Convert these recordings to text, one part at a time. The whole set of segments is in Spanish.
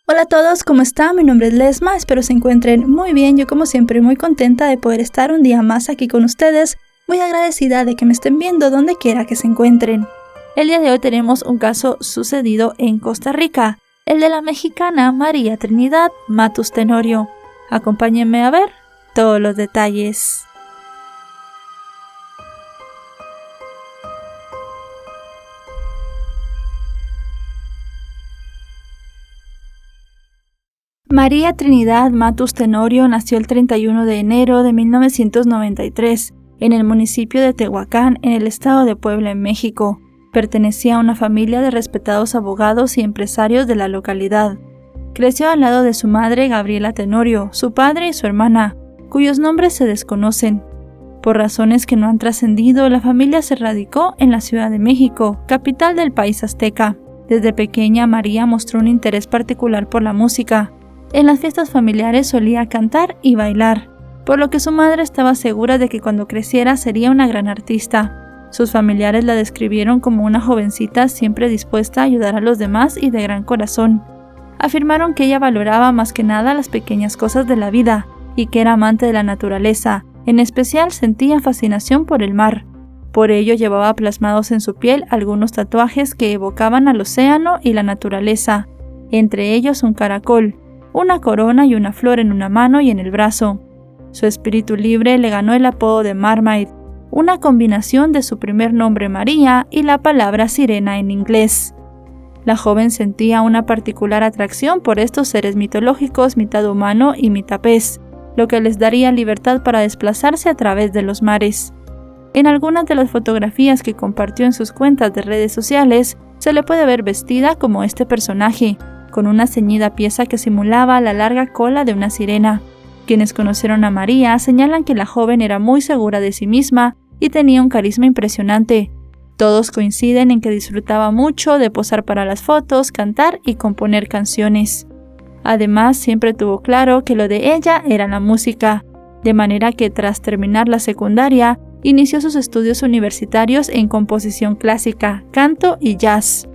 Hola a todos, ¿cómo están? Mi nombre es Lesma, espero se encuentren muy bien. Yo como siempre muy contenta de poder estar un día más aquí con ustedes, muy agradecida de que me estén viendo donde quiera que se encuentren. El día de hoy tenemos un caso sucedido en Costa Rica, el de la mexicana María Trinidad Matus Tenorio. Acompáñenme a ver todos los detalles. María Trinidad Matus Tenorio nació el 31 de enero de 1993 en el municipio de Tehuacán, en el estado de Puebla, en México. Pertenecía a una familia de respetados abogados y empresarios de la localidad. Creció al lado de su madre, Gabriela Tenorio, su padre y su hermana, cuyos nombres se desconocen. Por razones que no han trascendido, la familia se radicó en la Ciudad de México, capital del país azteca. Desde pequeña, María mostró un interés particular por la música. En las fiestas familiares solía cantar y bailar, por lo que su madre estaba segura de que cuando creciera sería una gran artista. Sus familiares la describieron como una jovencita siempre dispuesta a ayudar a los demás y de gran corazón. Afirmaron que ella valoraba más que nada las pequeñas cosas de la vida y que era amante de la naturaleza. En especial sentía fascinación por el mar. Por ello llevaba plasmados en su piel algunos tatuajes que evocaban al océano y la naturaleza, entre ellos un caracol, una corona y una flor en una mano y en el brazo. Su espíritu libre le ganó el apodo de Marmaid, una combinación de su primer nombre María y la palabra sirena en inglés. La joven sentía una particular atracción por estos seres mitológicos, mitad humano y mitad pez, lo que les daría libertad para desplazarse a través de los mares. En algunas de las fotografías que compartió en sus cuentas de redes sociales, se le puede ver vestida como este personaje, con una ceñida pieza que simulaba la larga cola de una sirena. Quienes conocieron a María señalan que la joven era muy segura de sí misma y tenía un carisma impresionante. Todos coinciden en que disfrutaba mucho de posar para las fotos, cantar y componer canciones. Además, siempre tuvo claro que lo de ella era la música, de manera que tras terminar la secundaria, inició sus estudios universitarios en composición clásica, canto y jazz.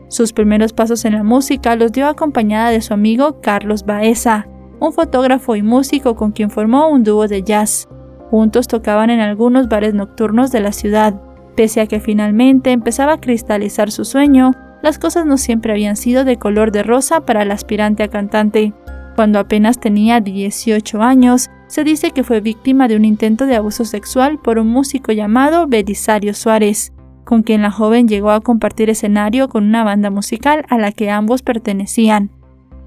Sus primeros pasos en la música los dio acompañada de su amigo Carlos Baeza, un fotógrafo y músico con quien formó un dúo de jazz. Juntos tocaban en algunos bares nocturnos de la ciudad. Pese a que finalmente empezaba a cristalizar su sueño, las cosas no siempre habían sido de color de rosa para la aspirante a cantante. Cuando apenas tenía 18 años, se dice que fue víctima de un intento de abuso sexual por un músico llamado Belisario Suárez, con quien la joven llegó a compartir escenario con una banda musical a la que ambos pertenecían.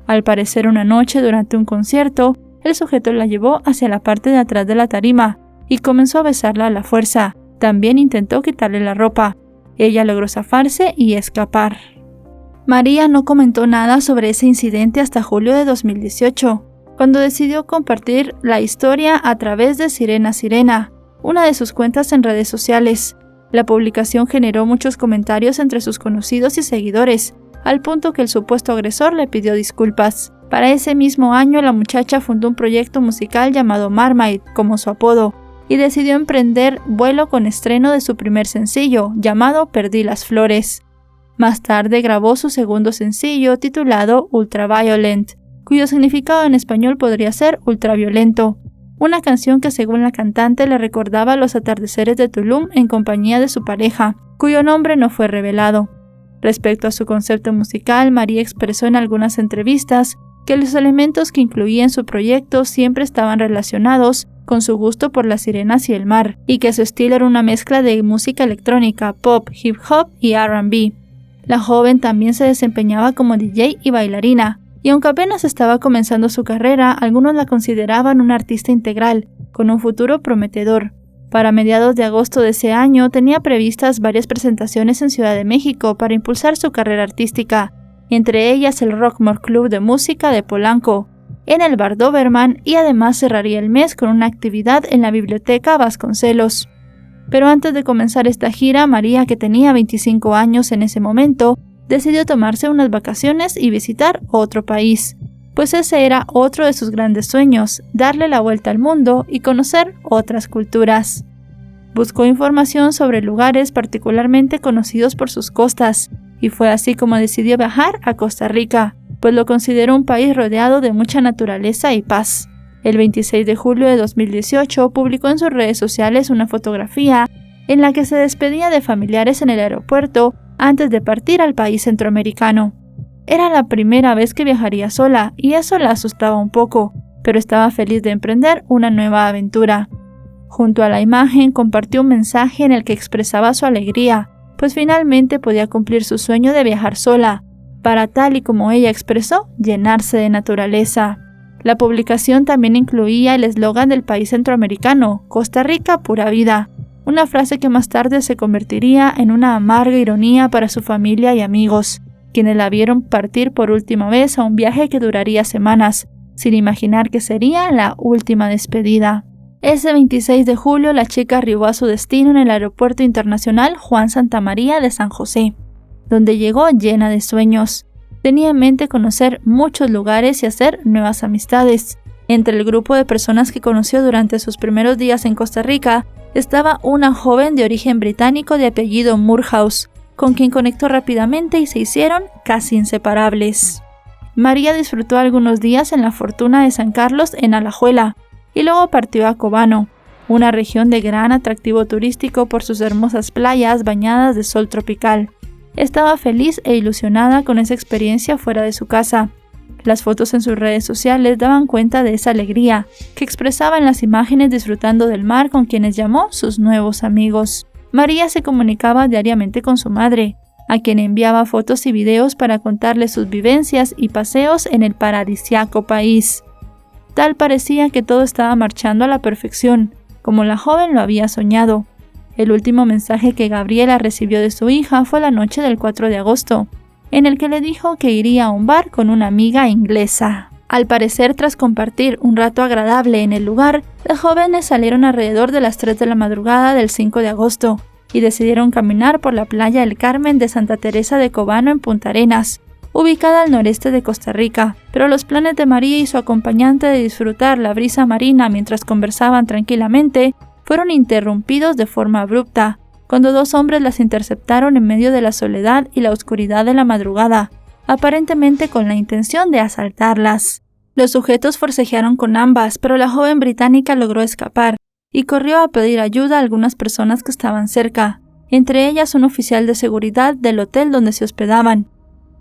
Al parecer una noche durante un concierto, el sujeto la llevó hacia la parte de atrás de la tarima y comenzó a besarla a la fuerza. También intentó quitarle la ropa. Ella logró zafarse y escapar. María no comentó nada sobre ese incidente hasta julio de 2018, cuando decidió compartir la historia a través de Sirena Sirena, una de sus cuentas en redes sociales. La publicación generó muchos comentarios entre sus conocidos y seguidores, al punto que el supuesto agresor le pidió disculpas. Para ese mismo año, la muchacha fundó un proyecto musical llamado Marmaid, como su apodo, y decidió emprender vuelo con estreno de su primer sencillo, llamado Perdí las flores. Más tarde grabó su segundo sencillo, titulado Ultraviolent, cuyo significado en español podría ser ultraviolento. Una canción que según la cantante le recordaba los atardeceres de Tulum en compañía de su pareja, cuyo nombre no fue revelado. Respecto a su concepto musical, María expresó en algunas entrevistas que los elementos que incluía en su proyecto siempre estaban relacionados con su gusto por las sirenas y el mar, y que su estilo era una mezcla de música electrónica, pop, hip hop y R&B. La joven también se desempeñaba como DJ y bailarina, y aunque apenas estaba comenzando su carrera, algunos la consideraban una artista integral, con un futuro prometedor. Para mediados de agosto de ese año, tenía previstas varias presentaciones en Ciudad de México para impulsar su carrera artística, entre ellas el Rockmore Club de Música de Polanco, en el Bar Doberman, y además cerraría el mes con una actividad en la Biblioteca Vasconcelos. Pero antes de comenzar esta gira, María, que tenía 25 años en ese momento, decidió tomarse unas vacaciones y visitar otro país, pues ese era otro de sus grandes sueños, darle la vuelta al mundo y conocer otras culturas. Buscó información sobre lugares particularmente conocidos por sus costas, y fue así como decidió viajar a Costa Rica, pues lo consideró un país rodeado de mucha naturaleza y paz. El 26 de julio de 2018 publicó en sus redes sociales una fotografía en la que se despedía de familiares en el aeropuerto antes de partir al país centroamericano. Era la primera vez que viajaría sola y eso la asustaba un poco, pero estaba feliz de emprender una nueva aventura. Junto a la imagen compartió un mensaje en el que expresaba su alegría, pues finalmente podía cumplir su sueño de viajar sola, para, tal y como ella expresó, llenarse de naturaleza. La publicación también incluía el eslogan del país centroamericano, Costa Rica, pura vida, una frase que más tarde se convertiría en una amarga ironía para su familia y amigos, quienes la vieron partir por última vez a un viaje que duraría semanas, sin imaginar que sería la última despedida. Ese 26 de julio la chica arribó a su destino en el Aeropuerto Internacional Juan Santamaría de San José, donde llegó llena de sueños. Tenía en mente conocer muchos lugares y hacer nuevas amistades. Entre el grupo de personas que conoció durante sus primeros días en Costa Rica estaba una joven de origen británico de apellido Moorhouse, con quien conectó rápidamente y se hicieron casi inseparables. María disfrutó algunos días en la Fortuna de San Carlos en Alajuela y luego partió a Cobano, una región de gran atractivo turístico por sus hermosas playas bañadas de sol tropical. Estaba feliz e ilusionada con esa experiencia fuera de su casa. Las fotos en sus redes sociales daban cuenta de esa alegría que expresaba en las imágenes disfrutando del mar con quienes llamó sus nuevos amigos. María se comunicaba diariamente con su madre, a quien enviaba fotos y videos para contarle sus vivencias y paseos en el paradisíaco país. Tal parecía que todo estaba marchando a la perfección, como la joven lo había soñado. El último mensaje que Gabriela recibió de su hija fue la noche del 4 de agosto, en el que le dijo que iría a un bar con una amiga inglesa. Al parecer, tras compartir un rato agradable en el lugar, las jóvenes salieron alrededor de las 3 de la madrugada del 5 de agosto y decidieron caminar por la playa del Carmen de Santa Teresa de Cobano en Punta Arenas, ubicada al noreste de Costa Rica, pero los planes de María y su acompañante de disfrutar la brisa marina mientras conversaban tranquilamente fueron interrumpidos de forma abrupta, cuando dos hombres las interceptaron en medio de la soledad y la oscuridad de la madrugada, aparentemente con la intención de asaltarlas. Los sujetos forcejearon con ambas, pero la joven británica logró escapar y corrió a pedir ayuda a algunas personas que estaban cerca, entre ellas un oficial de seguridad del hotel donde se hospedaban.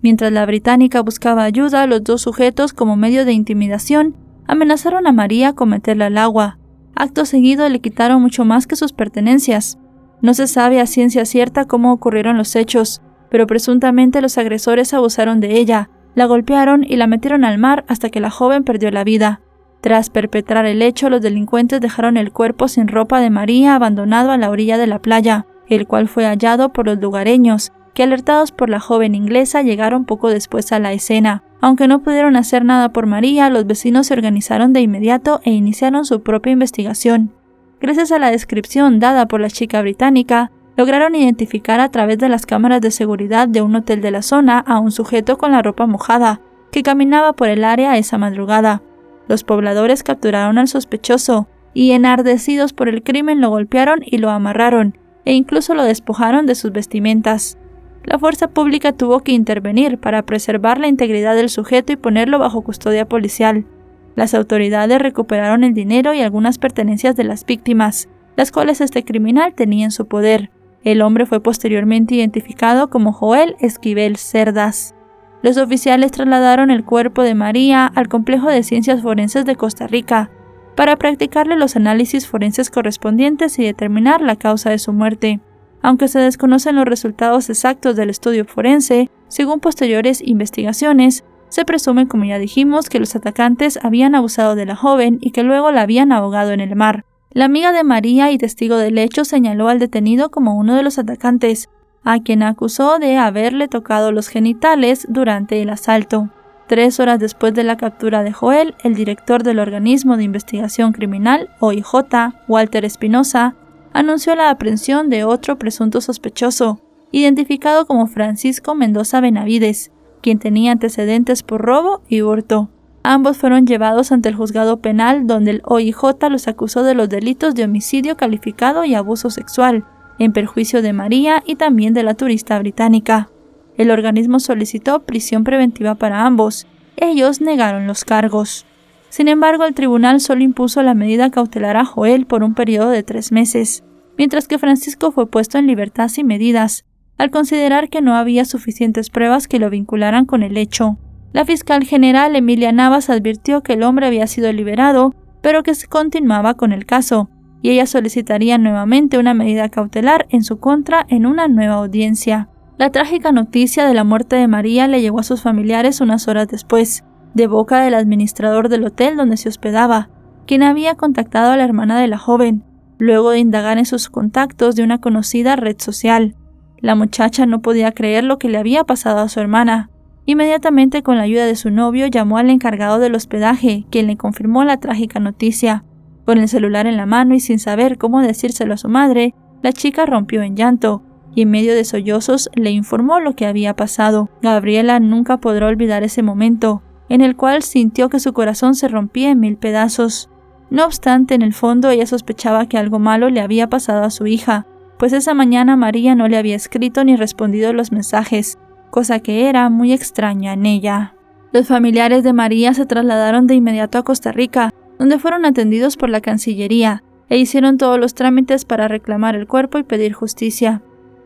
Mientras la británica buscaba ayuda, los dos sujetos, como medio de intimidación, amenazaron a María con meterla al agua. Acto seguido le quitaron mucho más que sus pertenencias. No se sabe a ciencia cierta cómo ocurrieron los hechos, pero presuntamente los agresores abusaron de ella, la golpearon y la metieron al mar hasta que la joven perdió la vida. Tras perpetrar el hecho, los delincuentes dejaron el cuerpo sin ropa de María abandonado a la orilla de la playa, el cual fue hallado por los lugareños, que alertados por la joven inglesa llegaron poco después a la escena. Aunque no pudieron hacer nada por María, los vecinos se organizaron de inmediato e iniciaron su propia investigación. Gracias a la descripción dada por la chica británica, lograron identificar a través de las cámaras de seguridad de un hotel de la zona a un sujeto con la ropa mojada, que caminaba por el área esa madrugada. Los pobladores capturaron al sospechoso y, enardecidos por el crimen, lo golpearon y lo amarraron, e incluso lo despojaron de sus vestimentas. La fuerza pública tuvo que intervenir para preservar la integridad del sujeto y ponerlo bajo custodia policial. Las autoridades recuperaron el dinero y algunas pertenencias de las víctimas, las cuales este criminal tenía en su poder. El hombre fue posteriormente identificado como Joel Esquivel Cerdas. Los oficiales trasladaron el cuerpo de María al Complejo de Ciencias Forenses de Costa Rica para practicarle los análisis forenses correspondientes y determinar la causa de su muerte. Aunque se desconocen los resultados exactos del estudio forense, según posteriores investigaciones, se presume, como ya dijimos, que los atacantes habían abusado de la joven y que luego la habían ahogado en el mar. La amiga de María y testigo del hecho señaló al detenido como uno de los atacantes, a quien acusó de haberle tocado los genitales durante el asalto. 3 horas después de la captura de Joel, el director del Organismo de Investigación Criminal, OIJ, Walter Espinosa, anunció la aprehensión de otro presunto sospechoso, identificado como Francisco Mendoza Benavides, quien tenía antecedentes por robo y hurto. Ambos fueron llevados ante el juzgado penal, donde el OIJ los acusó de los delitos de homicidio calificado y abuso sexual, en perjuicio de María y también de la turista británica. El organismo solicitó prisión preventiva para ambos. Ellos negaron los cargos. Sin embargo, el tribunal solo impuso la medida cautelar a Joel por un periodo de 3 meses, mientras que Francisco fue puesto en libertad sin medidas, al considerar que no había suficientes pruebas que lo vincularan con el hecho. La fiscal general Emilia Navas advirtió que el hombre había sido liberado, pero que se continuaba con el caso, y ella solicitaría nuevamente una medida cautelar en su contra en una nueva audiencia. La trágica noticia de la muerte de María le llegó a sus familiares unas horas después, de boca del administrador del hotel donde se hospedaba, quien había contactado a la hermana de la joven, luego de indagar en sus contactos de una conocida red social. La muchacha no podía creer lo que le había pasado a su hermana. Inmediatamente, con la ayuda de su novio, llamó al encargado del hospedaje, quien le confirmó la trágica noticia. Con el celular en la mano y sin saber cómo decírselo a su madre, la chica rompió en llanto, y en medio de sollozos le informó lo que había pasado. Gabriela nunca podrá olvidar ese momento, en el cual sintió que su corazón se rompía en 1000 pedazos. No obstante, en el fondo ella sospechaba que algo malo le había pasado a su hija, pues esa mañana María no le había escrito ni respondido los mensajes, cosa que era muy extraña en ella. Los familiares de María se trasladaron de inmediato a Costa Rica, donde fueron atendidos por la Cancillería, e hicieron todos los trámites para reclamar el cuerpo y pedir justicia.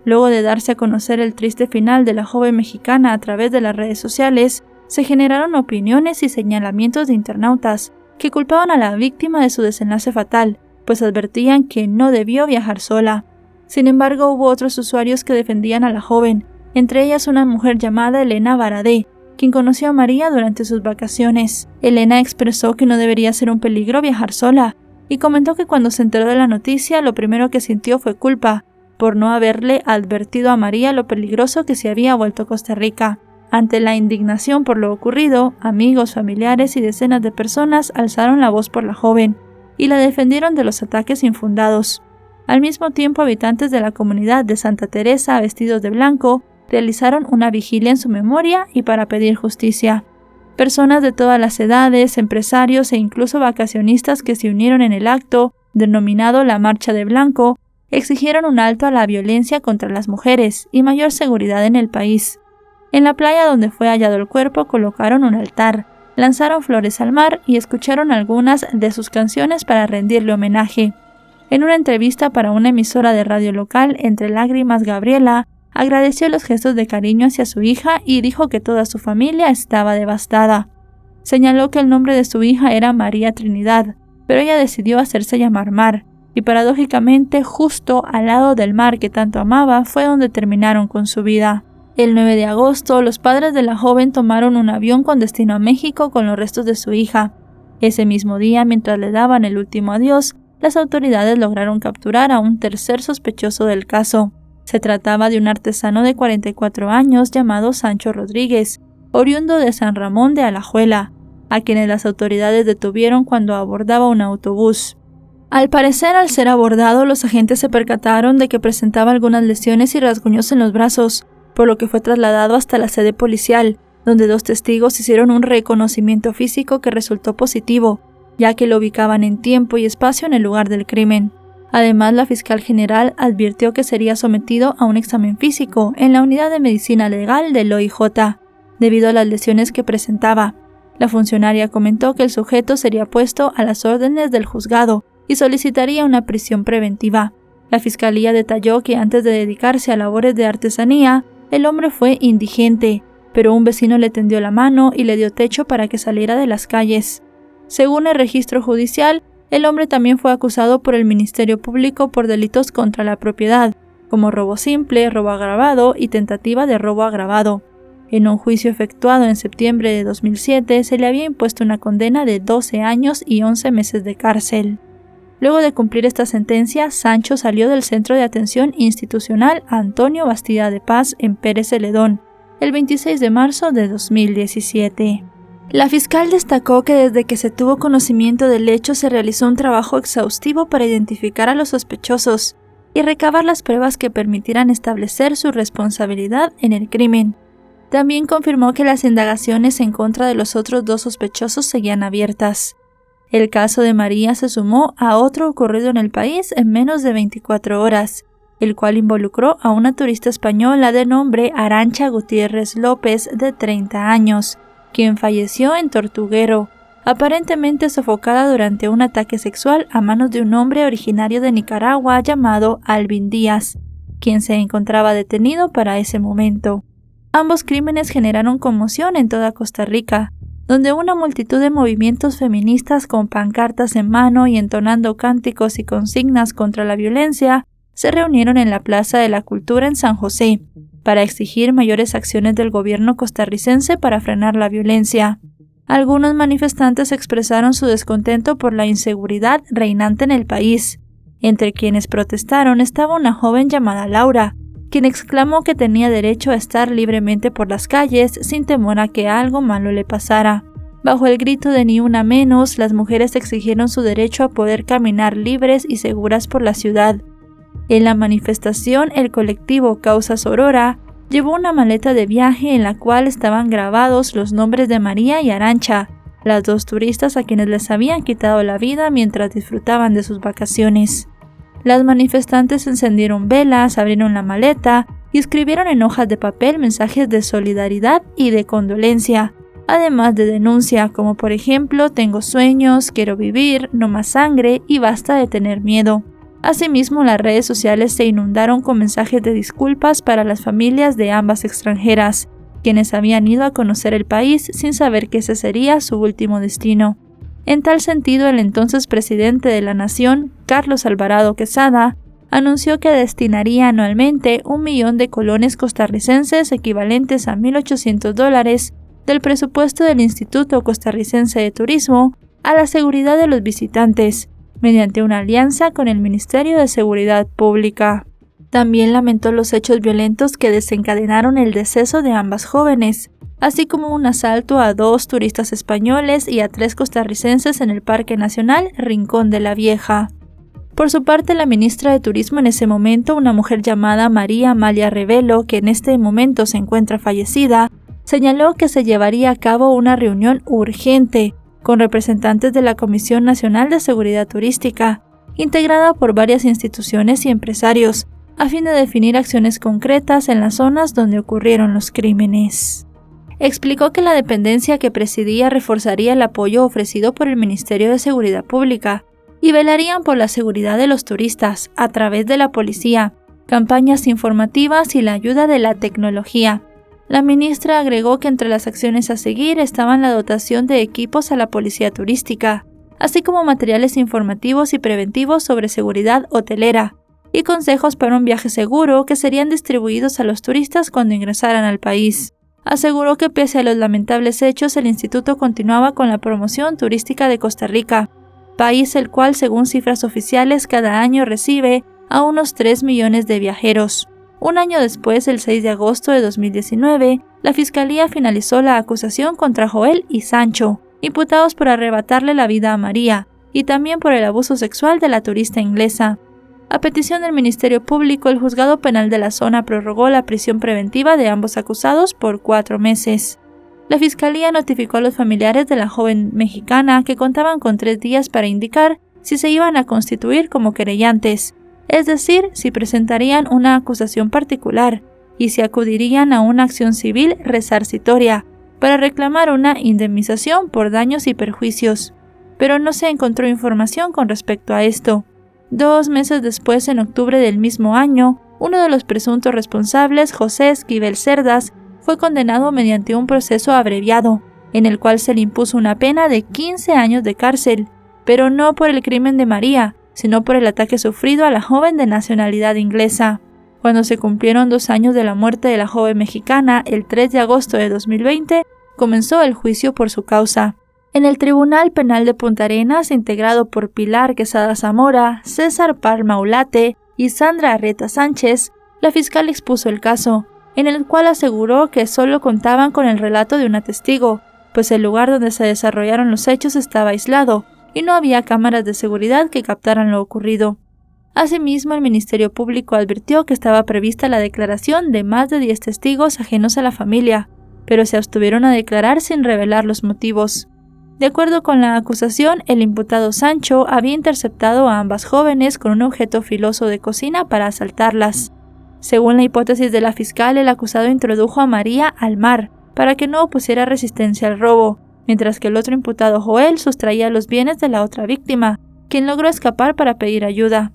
Luego de darse a conocer el triste final de la joven mexicana a través de las redes sociales, se generaron opiniones y señalamientos de internautas que culpaban a la víctima de su desenlace fatal, pues advertían que no debió viajar sola. Sin embargo, hubo otros usuarios que defendían a la joven, entre ellas una mujer llamada Elena Baradé, quien conoció a María durante sus vacaciones. Elena expresó que no debería ser un peligro viajar sola, y comentó que cuando se enteró de la noticia, lo primero que sintió fue culpa, por no haberle advertido a María lo peligroso que se había vuelto Costa Rica. Ante la indignación por lo ocurrido, amigos, familiares y decenas de personas alzaron la voz por la joven, y la defendieron de los ataques infundados. Al mismo tiempo, habitantes de la comunidad de Santa Teresa, vestidos de blanco, realizaron una vigilia en su memoria y para pedir justicia. Personas de todas las edades, empresarios e incluso vacacionistas que se unieron en el acto, denominado la Marcha de Blanco, exigieron un alto a la violencia contra las mujeres y mayor seguridad en el país. En la playa donde fue hallado el cuerpo colocaron un altar, lanzaron flores al mar y escucharon algunas de sus canciones para rendirle homenaje. En una entrevista para una emisora de radio local, entre lágrimas, Gabriela agradeció los gestos de cariño hacia su hija y dijo que toda su familia estaba devastada. Señaló que el nombre de su hija era María Trinidad, pero ella decidió hacerse llamar Mar, y paradójicamente justo al lado del mar que tanto amaba fue donde terminaron con su vida. El 9 de agosto, los padres de la joven tomaron un avión con destino a México con los restos de su hija. Ese mismo día, mientras le daban el último adiós, las autoridades lograron capturar a un tercer sospechoso del caso. Se trataba de un artesano de 44 años llamado Sancho Rodríguez, oriundo de San Ramón de Alajuela, a quienes las autoridades detuvieron cuando abordaba un autobús. Al parecer, al ser abordado, los agentes se percataron de que presentaba algunas lesiones y rasguños en los brazos, por lo que fue trasladado hasta la sede policial, donde 2 testigos hicieron un reconocimiento físico que resultó positivo, ya que lo ubicaban en tiempo y espacio en el lugar del crimen. Además, la fiscal general advirtió que sería sometido a un examen físico en la unidad de medicina legal del OIJ, debido a las lesiones que presentaba. La funcionaria comentó que el sujeto sería puesto a las órdenes del juzgado y solicitaría una prisión preventiva. La fiscalía detalló que antes de dedicarse a labores de artesanía, el hombre fue indigente, pero un vecino le tendió la mano y le dio techo para que saliera de las calles. Según el registro judicial, el hombre también fue acusado por el Ministerio Público por delitos contra la propiedad, como robo simple, robo agravado y tentativa de robo agravado. En un juicio efectuado en septiembre de 2007, se le había impuesto una condena de 12 años y 11 meses de cárcel. Luego de cumplir esta sentencia, Sancho salió del Centro de Atención Institucional Antonio Bastida de Paz en Pérez Celedón, el 26 de marzo de 2017. La fiscal destacó que desde que se tuvo conocimiento del hecho se realizó un trabajo exhaustivo para identificar a los sospechosos y recabar las pruebas que permitieran establecer su responsabilidad en el crimen. También confirmó que las indagaciones en contra de los otros 2 sospechosos seguían abiertas. El caso de María se sumó a otro ocurrido en el país en menos de 24 horas, el cual involucró a una turista española de nombre Arantxa Gutiérrez López, de 30 años, quien falleció en Tortuguero, aparentemente sofocada durante un ataque sexual a manos de un hombre originario de Nicaragua llamado Alvin Díaz, quien se encontraba detenido para ese momento. Ambos crímenes generaron conmoción en toda Costa Rica, donde una multitud de movimientos feministas con pancartas en mano y entonando cánticos y consignas contra la violencia se reunieron en la Plaza de la Cultura en San José para exigir mayores acciones del gobierno costarricense para frenar la violencia. Algunos manifestantes expresaron su descontento por la inseguridad reinante en el país. Entre quienes protestaron estaba una joven llamada Laura, quien exclamó que tenía derecho a estar libremente por las calles sin temor a que algo malo le pasara. Bajo el grito de "ni una menos", las mujeres exigieron su derecho a poder caminar libres y seguras por la ciudad. En la manifestación, el colectivo Causa Sorora llevó una maleta de viaje en la cual estaban grabados los nombres de María y Arantxa, las dos turistas a quienes les habían quitado la vida mientras disfrutaban de sus vacaciones. Las manifestantes encendieron velas, abrieron la maleta y escribieron en hojas de papel mensajes de solidaridad y de condolencia, además de denuncia, como por ejemplo: "Tengo sueños, quiero vivir, no más sangre y basta de tener miedo". Asimismo, las redes sociales se inundaron con mensajes de disculpas para las familias de ambas extranjeras, quienes habían ido a conocer el país sin saber que ese sería su último destino. En tal sentido, el entonces presidente de la nación, Carlos Alvarado Quesada, anunció que destinaría anualmente 1 millón de colones costarricenses, equivalentes a $1,800, del presupuesto del Instituto Costarricense de Turismo a la seguridad de los visitantes, mediante una alianza con el Ministerio de Seguridad Pública. También lamentó los hechos violentos que desencadenaron el deceso de ambas jóvenes, así como un asalto a 2 turistas españoles y a 3 costarricenses en el Parque Nacional Rincón de la Vieja. Por su parte, la ministra de Turismo en ese momento, una mujer llamada María Amalia Revelo, que en este momento se encuentra fallecida, señaló que se llevaría a cabo una reunión urgente con representantes de la Comisión Nacional de Seguridad Turística, integrada por varias instituciones y empresarios, a fin de definir acciones concretas en las zonas donde ocurrieron los crímenes. Explicó que la dependencia que presidía reforzaría el apoyo ofrecido por el Ministerio de Seguridad Pública y velarían por la seguridad de los turistas a través de la policía, campañas informativas y la ayuda de la tecnología. La ministra agregó que entre las acciones a seguir estaban la dotación de equipos a la policía turística, así como materiales informativos y preventivos sobre seguridad hotelera, y consejos para un viaje seguro que serían distribuidos a los turistas cuando ingresaran al país. Aseguró que pese a los lamentables hechos, el instituto continuaba con la promoción turística de Costa Rica, país el cual, según cifras oficiales, cada año recibe a unos 3 millones de viajeros. Un año después, el 6 de agosto de 2019, la Fiscalía finalizó la acusación contra Joel y Sancho, imputados por arrebatarle la vida a María, y también por el abuso sexual de la turista inglesa. A petición del Ministerio Público, el Juzgado Penal de la Zona prorrogó la prisión preventiva de ambos acusados por 4 meses. La Fiscalía notificó a los familiares de la joven mexicana que contaban con 3 días para indicar si se iban a constituir como querellantes, es decir, si presentarían una acusación particular y si acudirían a una acción civil resarcitoria para reclamar una indemnización por daños y perjuicios. Pero no se encontró información con respecto a esto. 2 meses después, en octubre del mismo año, uno de los presuntos responsables, José Esquivel Cerdas, fue condenado mediante un proceso abreviado, en el cual se le impuso una pena de 15 años de cárcel, pero no por el crimen de María, sino por el ataque sufrido a la joven de nacionalidad inglesa. Cuando se cumplieron 2 años de la muerte de la joven mexicana, el 3 de agosto de 2020, comenzó el juicio por su causa. En el Tribunal Penal de Punta Arenas, integrado por Pilar Quesada Zamora, César Palma Ulate y Sandra Arreta Sánchez, la fiscal expuso el caso, en el cual aseguró que solo contaban con el relato de una testigo, pues el lugar donde se desarrollaron los hechos estaba aislado y no había cámaras de seguridad que captaran lo ocurrido. Asimismo, el Ministerio Público advirtió que estaba prevista la declaración de más de 10 testigos ajenos a la familia, pero se abstuvieron a declarar sin revelar los motivos. De acuerdo con la acusación, el imputado Sancho había interceptado a ambas jóvenes con un objeto filoso de cocina para asaltarlas. Según la hipótesis de la fiscal, el acusado introdujo a María al mar para que no opusiera resistencia al robo, mientras que el otro imputado Joel sustraía los bienes de la otra víctima, quien logró escapar para pedir ayuda.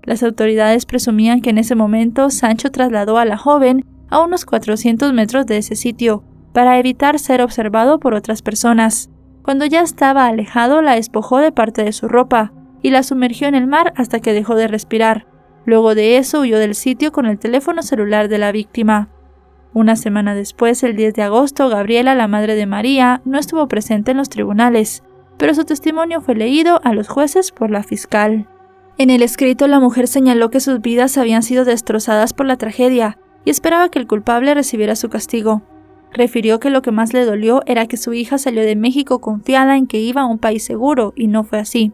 Las autoridades presumían que en ese momento Sancho trasladó a la joven a unos 400 metros de ese sitio, para evitar ser observado por otras personas. Cuando ya estaba alejado, la despojó de parte de su ropa y la sumergió en el mar hasta que dejó de respirar. Luego de eso huyó del sitio con el teléfono celular de la víctima. Una semana después, el 10 de agosto, Gabriela, la madre de María, no estuvo presente en los tribunales, pero su testimonio fue leído a los jueces por la fiscal. En el escrito, la mujer señaló que sus vidas habían sido destrozadas por la tragedia y esperaba que el culpable recibiera su castigo. Refirió que lo que más le dolió era que su hija salió de México confiada en que iba a un país seguro, y no fue así.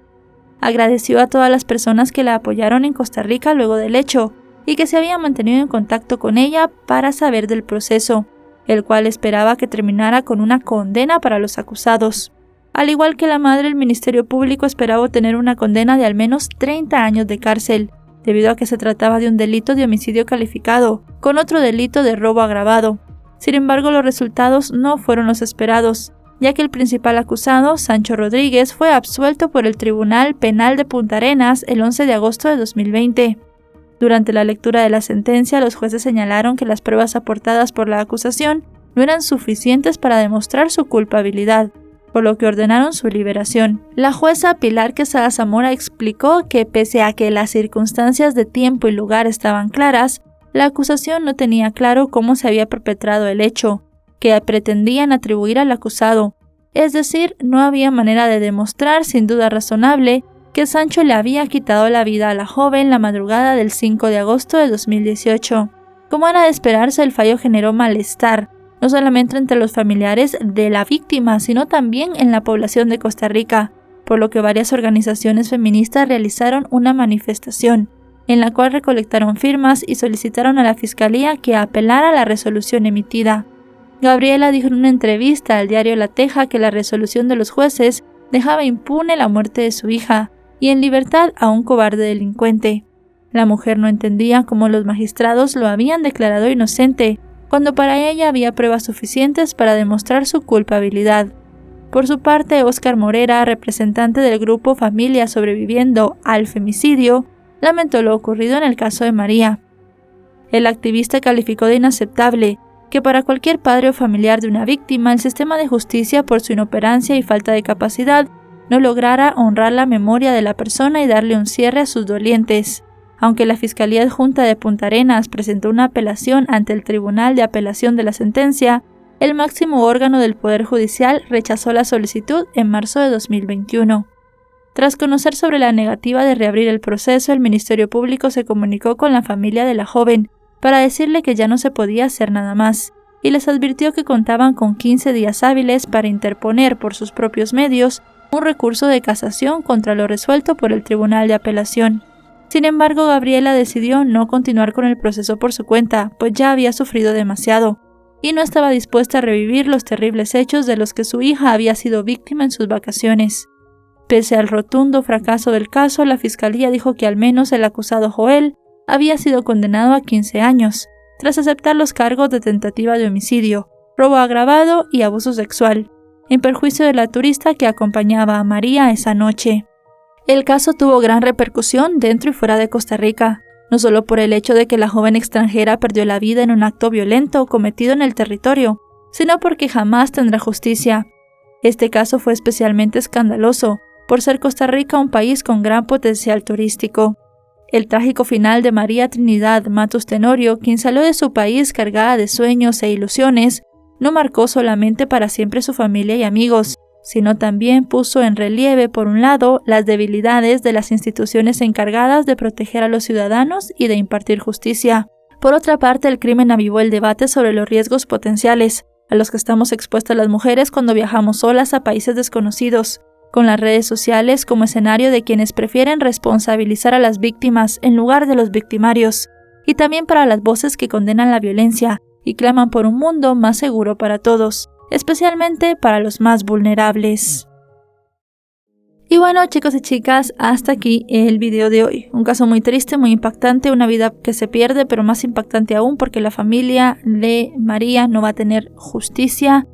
Agradeció a todas las personas que la apoyaron en Costa Rica luego del hecho, y que se habían mantenido en contacto con ella para saber del proceso, el cual esperaba que terminara con una condena para los acusados. Al igual que la madre, el Ministerio Público esperaba obtener una condena de al menos 30 años de cárcel, debido a que se trataba de un delito de homicidio calificado, con otro delito de robo agravado. Sin embargo, los resultados no fueron los esperados, ya que el principal acusado, Sancho Rodríguez, fue absuelto por el Tribunal Penal de Punta Arenas el 11 de agosto de 2020. Durante la lectura de la sentencia, los jueces señalaron que las pruebas aportadas por la acusación no eran suficientes para demostrar su culpabilidad, por lo que ordenaron su liberación. La jueza Pilar Quesada Zamora explicó que pese a que las circunstancias de tiempo y lugar estaban claras, la acusación no tenía claro cómo se había perpetrado el hecho, que pretendían atribuir al acusado, es decir, no había manera de demostrar sin duda razonable que Sancho le había quitado la vida a la joven la madrugada del 5 de agosto de 2018. Como era de esperarse, el fallo generó malestar, no solamente entre los familiares de la víctima, sino también en la población de Costa Rica, por lo que varias organizaciones feministas realizaron una manifestación, en la cual recolectaron firmas y solicitaron a la Fiscalía que apelara la resolución emitida. Gabriela dijo en una entrevista al diario La Teja que la resolución de los jueces dejaba impune la muerte de su hija y en libertad a un cobarde delincuente. La mujer no entendía cómo los magistrados lo habían declarado inocente, cuando para ella había pruebas suficientes para demostrar su culpabilidad. Por su parte, Óscar Morera, representante del grupo Familia Sobreviviendo al Femicidio, lamentó lo ocurrido en el caso de María. El activista calificó de inaceptable que para cualquier padre o familiar de una víctima, el sistema de justicia, por su inoperancia y falta de capacidad, no lograra honrar la memoria de la persona y darle un cierre a sus dolientes. Aunque la Fiscalía Adjunta de Punta Arenas presentó una apelación ante el Tribunal de Apelación de la sentencia, el máximo órgano del Poder Judicial rechazó la solicitud en marzo de 2021. Tras conocer sobre la negativa de reabrir el proceso, el Ministerio Público se comunicó con la familia de la joven para decirle que ya no se podía hacer nada más, y les advirtió que contaban con 15 días hábiles para interponer por sus propios medios un recurso de casación contra lo resuelto por el Tribunal de Apelación. Sin embargo, Gabriela decidió no continuar con el proceso por su cuenta, pues ya había sufrido demasiado, y no estaba dispuesta a revivir los terribles hechos de los que su hija había sido víctima en sus vacaciones. Pese al rotundo fracaso del caso, la Fiscalía dijo que al menos el acusado Joel había sido condenado a 15 años, tras aceptar los cargos de tentativa de homicidio, robo agravado y abuso sexual, en perjuicio de la turista que acompañaba a María esa noche. El caso tuvo gran repercusión dentro y fuera de Costa Rica, no solo por el hecho de que la joven extranjera perdió la vida en un acto violento cometido en el territorio, sino porque jamás tendrá justicia. Este caso fue especialmente escandaloso, por ser Costa Rica un país con gran potencial turístico. El trágico final de María Trinidad Matus Tenorio, quien salió de su país cargada de sueños e ilusiones, no marcó solamente para siempre su familia y amigos, sino también puso en relieve, por un lado, las debilidades de las instituciones encargadas de proteger a los ciudadanos y de impartir justicia. Por otra parte, el crimen avivó el debate sobre los riesgos potenciales a los que estamos expuestas las mujeres cuando viajamos solas a países desconocidos, con las redes sociales como escenario de quienes prefieren responsabilizar a las víctimas en lugar de los victimarios, y también para las voces que condenan la violencia y claman por un mundo más seguro para todos, especialmente para los más vulnerables. Y bueno, chicos y chicas, hasta aquí el video de hoy. Un caso muy triste, muy impactante, una vida que se pierde, pero más impactante aún porque la familia de María no va a tener justicia.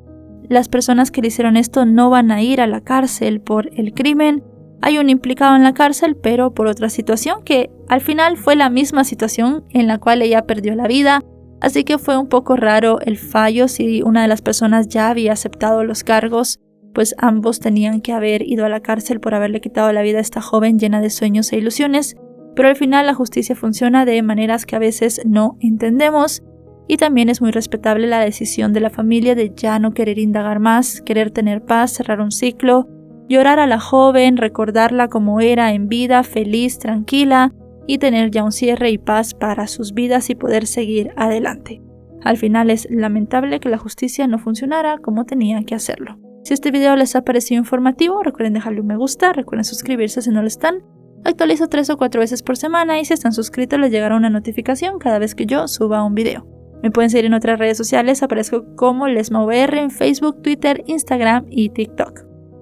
Las personas que le hicieron esto no van a ir a la cárcel por el crimen. Hay un implicado en la cárcel, pero por otra situación que al final fue la misma situación en la cual ella perdió la vida. Así que fue un poco raro el fallo. Si una de las personas ya había aceptado los cargos, pues ambos tenían que haber ido a la cárcel por haberle quitado la vida a esta joven llena de sueños e ilusiones, pero al final la justicia funciona de maneras que a veces no entendemos, y también es muy respetable la decisión de la familia de ya no querer indagar más, querer tener paz, cerrar un ciclo, llorar a la joven, recordarla como era en vida, feliz, tranquila, y tener ya un cierre y paz para sus vidas y poder seguir adelante. Al final es lamentable que la justicia no funcionara como tenía que hacerlo. Si este video les ha parecido informativo, recuerden dejarle un me gusta, recuerden suscribirse si no lo están. Actualizo 3 o 4 veces por semana y si están suscritos les llegará una notificación cada vez que yo suba un video. Me pueden seguir en otras redes sociales, aparezco como LesmaVR en Facebook, Twitter, Instagram y TikTok.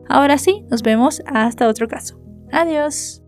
Ahora sí, nos vemos hasta otro caso. Adiós.